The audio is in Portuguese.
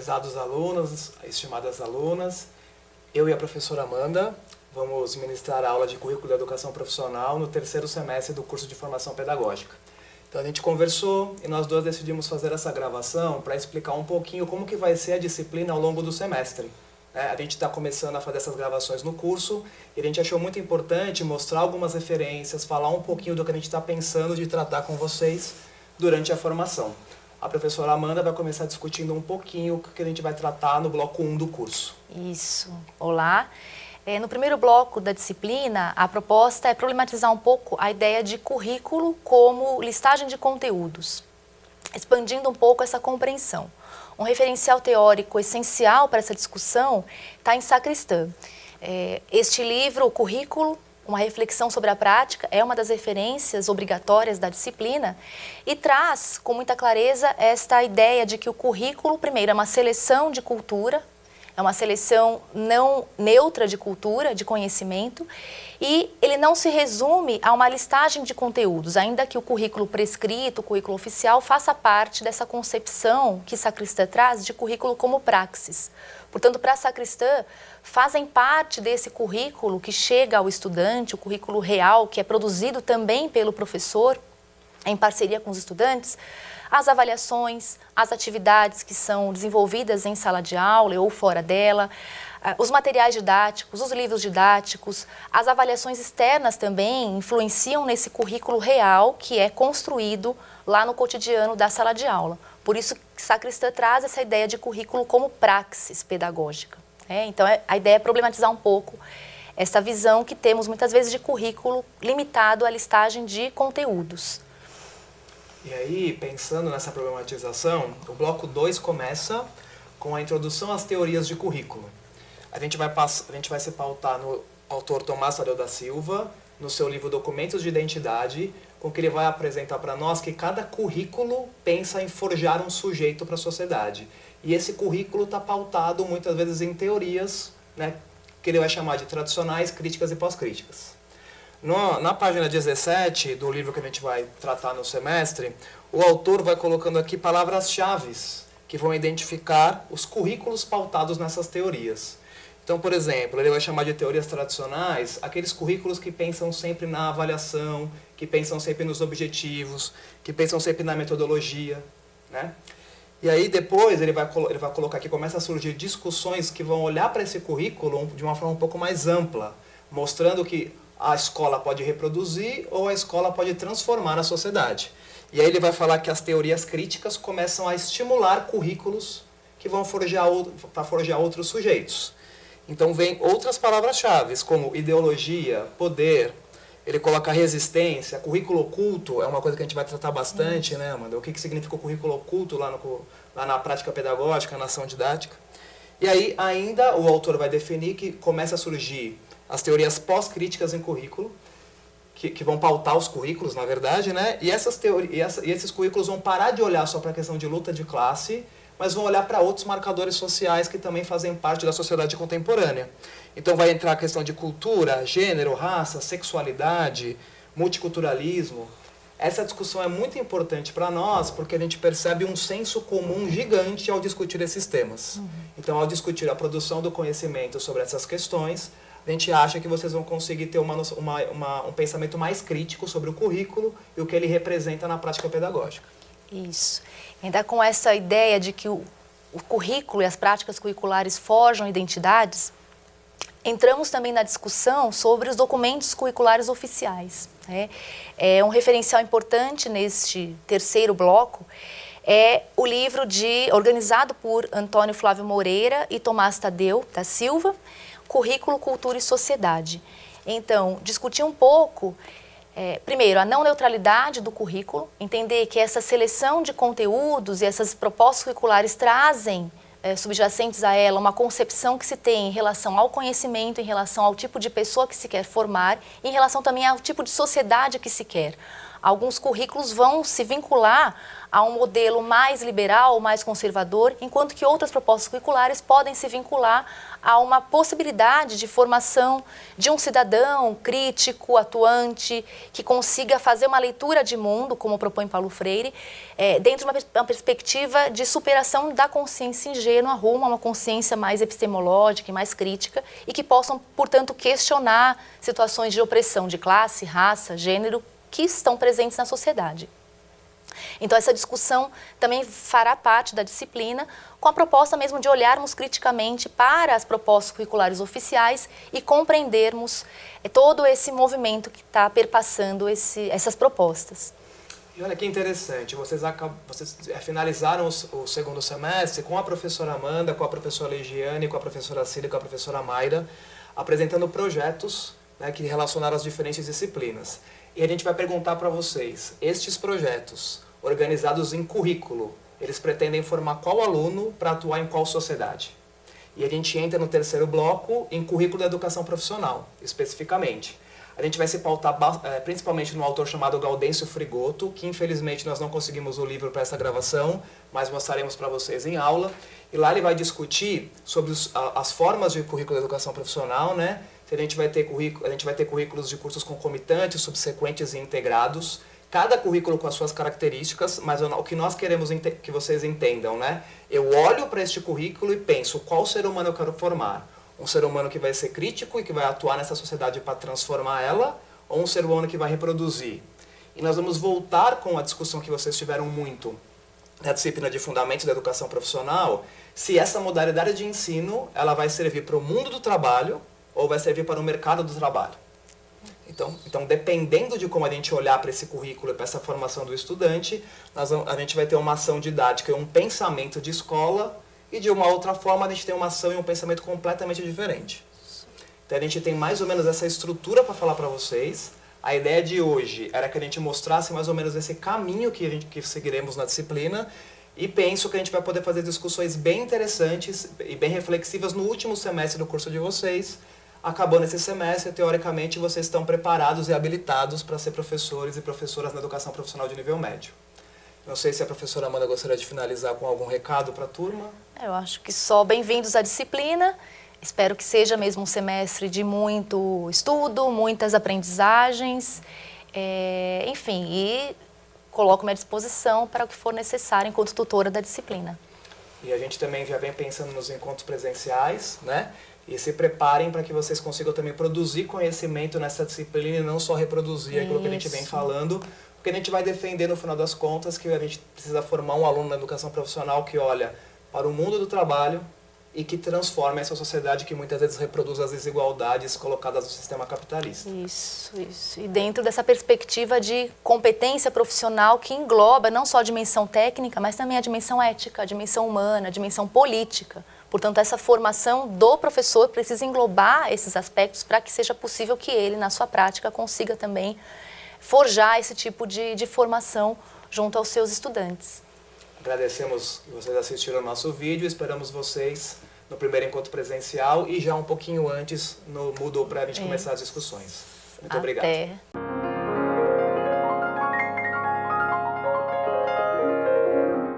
Prezados alunos, estimadas alunas, eu e a professora Amanda vamos ministrar a aula de Currículo da Educação Profissional no terceiro semestre do curso de Formação Pedagógica. Então a gente conversou e nós duas decidimos fazer essa gravação para explicar um pouquinho como que vai ser a disciplina ao longo do semestre. A gente está começando a fazer essas gravações no curso e a gente achou muito importante mostrar algumas referências, falar um pouquinho do que a gente está pensando de tratar com vocês durante a formação. A professora Amanda vai começar discutindo um pouquinho o que a gente vai tratar no bloco 1 do curso. Isso. Olá. No primeiro bloco da disciplina, a proposta é problematizar um pouco a ideia de currículo como listagem de conteúdos, expandindo um pouco essa compreensão. Um referencial teórico essencial para essa discussão está em Sacristã. Este livro, o Currículo, uma reflexão sobre a prática, é uma das referências obrigatórias da disciplina e traz com muita clareza esta ideia de que o currículo, primeiro, é uma seleção de cultura, é uma seleção não neutra de cultura, de conhecimento, e ele não se resume a uma listagem de conteúdos, ainda que o currículo prescrito, o currículo oficial, faça parte dessa concepção que Sacristã traz de currículo como praxis. Portanto, para Sacristã, fazem parte desse currículo que chega ao estudante, o currículo real, que é produzido também pelo professor, em parceria com os estudantes, as avaliações, as atividades que são desenvolvidas em sala de aula ou fora dela, os materiais didáticos, os livros didáticos, as avaliações externas também influenciam nesse currículo real que é construído lá no cotidiano da sala de aula. Por isso, Sacristã traz essa ideia de currículo como praxis pedagógica. Então, a ideia é problematizar um pouco essa visão que temos muitas vezes de currículo limitado à listagem de conteúdos. E aí, pensando nessa problematização, o bloco 2 começa com a introdução às teorias de currículo. A gente vai se pautar no autor Tomás Tadeu da Silva, no seu livro Documentos de Identidade, com que ele vai apresentar para nós que cada currículo pensa em forjar um sujeito para a sociedade. E esse currículo está pautado muitas vezes em teorias, que ele vai chamar de tradicionais, críticas e pós-críticas. Na página 17 do livro que a gente vai tratar no semestre, o autor vai colocando aqui palavras-chave que vão identificar os currículos pautados nessas teorias. Então, por exemplo, ele vai chamar de teorias tradicionais aqueles currículos que pensam sempre na avaliação, que pensam sempre nos objetivos, que pensam sempre na metodologia, E aí depois ele vai colocar aqui, começa a surgir discussões que vão olhar para esse currículo de uma forma um pouco mais ampla, mostrando que a escola pode reproduzir ou a escola pode transformar a sociedade. E aí ele vai falar que as teorias críticas começam a estimular currículos que vão forjar outros sujeitos. Então vem outras palavras-chave, como ideologia, poder, ele coloca resistência, currículo oculto, é uma coisa que a gente vai tratar bastante, Amanda? O que significa o currículo oculto lá na prática pedagógica, na ação didática. E aí ainda o autor vai definir que começa a surgir as teorias pós-críticas em currículo, que vão pautar os currículos, na verdade, E esses currículos vão parar de olhar só para a questão de luta de classe, mas vão olhar para outros marcadores sociais que também fazem parte da sociedade contemporânea. Então vai entrar a questão de cultura, gênero, raça, sexualidade, multiculturalismo. Essa discussão é muito importante para nós porque a gente percebe um senso comum gigante ao discutir esses temas. Então, ao discutir a produção do conhecimento sobre essas questões, a gente acha que vocês vão conseguir ter um pensamento mais crítico sobre o currículo e o que ele representa na prática pedagógica. Isso. Ainda com essa ideia de que o currículo e as práticas curriculares forjam identidades, entramos também na discussão sobre os documentos curriculares oficiais. Um referencial importante neste terceiro bloco é o livro organizado por Antônio Flávio Moreira e Tomás Tadeu da Silva, Currículo, Cultura e Sociedade. Então, discutir um pouco, primeiro, a não neutralidade do currículo, entender que essa seleção de conteúdos e essas propostas curriculares trazem subjacentes a ela uma concepção que se tem em relação ao conhecimento, em relação ao tipo de pessoa que se quer formar, em relação também ao tipo de sociedade que se quer. Alguns currículos vão se vincular a um modelo mais liberal, mais conservador, enquanto que outras propostas curriculares podem se vincular a uma possibilidade de formação de um cidadão crítico, atuante, que consiga fazer uma leitura de mundo, como propõe Paulo Freire, dentro de uma perspectiva de superação da consciência ingênua rumo a uma consciência mais epistemológica e mais crítica, e que possam, portanto, questionar situações de opressão de classe, raça, gênero, que estão presentes na sociedade. Então, essa discussão também fará parte da disciplina, com a proposta mesmo de olharmos criticamente para as propostas curriculares oficiais e compreendermos todo esse movimento que está perpassando essas propostas. E olha que interessante, vocês finalizaram o segundo semestre com a professora Amanda, com a professora Legiane, com a professora Cida e com a professora Mayra, apresentando projetos, né, que relacionaram as diferentes disciplinas. E a gente vai perguntar para vocês, estes projetos organizados em currículo, eles pretendem formar qual aluno para atuar em qual sociedade? E a gente entra no terceiro bloco em currículo da educação profissional, especificamente. A gente vai se pautar principalmente no autor chamado Gaudêncio Frigoto, que infelizmente nós não conseguimos o livro para essa gravação, mas mostraremos para vocês em aula. E lá ele vai discutir sobre as formas de currículo da educação profissional, né? A gente vai ter currículos de cursos concomitantes, subsequentes e integrados. Cada currículo com as suas características, mas o que nós queremos que vocês entendam, né? Eu olho para este currículo e penso, qual ser humano eu quero formar? Um ser humano que vai ser crítico e que vai atuar nessa sociedade para transformar ela, ou um ser humano que vai reproduzir? E nós vamos voltar com a discussão que vocês tiveram muito na disciplina de Fundamentos da Educação Profissional, se essa modalidade de ensino ela vai servir para o mundo do trabalho ou vai servir para o mercado do trabalho. Então, dependendo de como a gente olhar para esse currículo e para essa formação do estudante, a gente vai ter uma ação didática e um pensamento de escola, e de uma outra forma a gente tem uma ação e um pensamento completamente diferente. Então a gente tem mais ou menos essa estrutura para falar para vocês. A ideia de hoje era que a gente mostrasse mais ou menos esse caminho que seguiremos na disciplina, e penso que a gente vai poder fazer discussões bem interessantes e bem reflexivas no último semestre do curso de vocês. Acabando esse semestre, teoricamente, vocês estão preparados e habilitados para ser professores e professoras na educação profissional de nível médio. Não sei se a professora Amanda gostaria de finalizar com algum recado para a turma. Eu acho que só bem-vindos à disciplina. Espero que seja mesmo um semestre de muito estudo, muitas aprendizagens, enfim, e coloco-me à disposição para o que for necessário enquanto tutora da disciplina. E a gente também já vem pensando nos encontros presenciais, né? E se preparem para que vocês consigam também produzir conhecimento nessa disciplina e não só reproduzir aquilo que a gente vem falando, porque a gente vai defender, no final das contas, que a gente precisa formar um aluno na educação profissional que olha para o mundo do trabalho e que transforma essa sociedade que muitas vezes reproduz as desigualdades colocadas no sistema capitalista. Isso. E dentro dessa perspectiva de competência profissional que engloba não só a dimensão técnica, mas também a dimensão ética, a dimensão humana, a dimensão política. Portanto, essa formação do professor precisa englobar esses aspectos para que seja possível que ele, na sua prática, consiga também forjar esse tipo de formação junto aos seus estudantes. Agradecemos que vocês assistiram ao nosso vídeo, esperamos vocês no primeiro encontro presencial e já um pouquinho antes no Moodle para a gente começar as discussões. Muito obrigado.